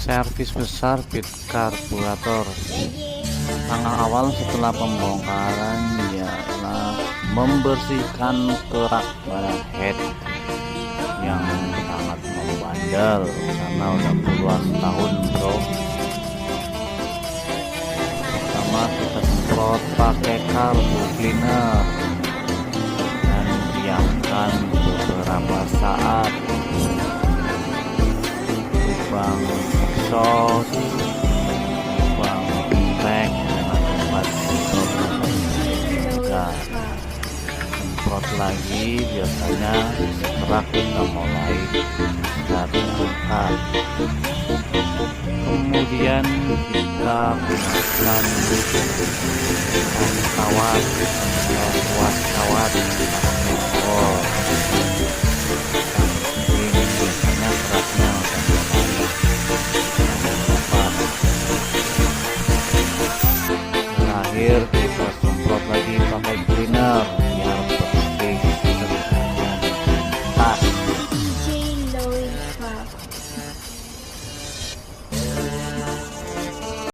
Servis besar pit karburator. Langkah awal setelah pembongkaran ialah membersihkan kerak pada head yang sangat membandel karena udah puluhan tahun bro. Pertama kita semprot pakai karbu cleaner dan diamkan beberapa saat. Lubang exhaust, lubang tank dengan tempat juga semprot lagi. Biasanya setelah kita mulai dari angkat, kemudian kita gunakan kawat ruas kawat oh ini biasanya keraknya terakhir kita semprot lagi pakai cleaner biar bersih semuanya.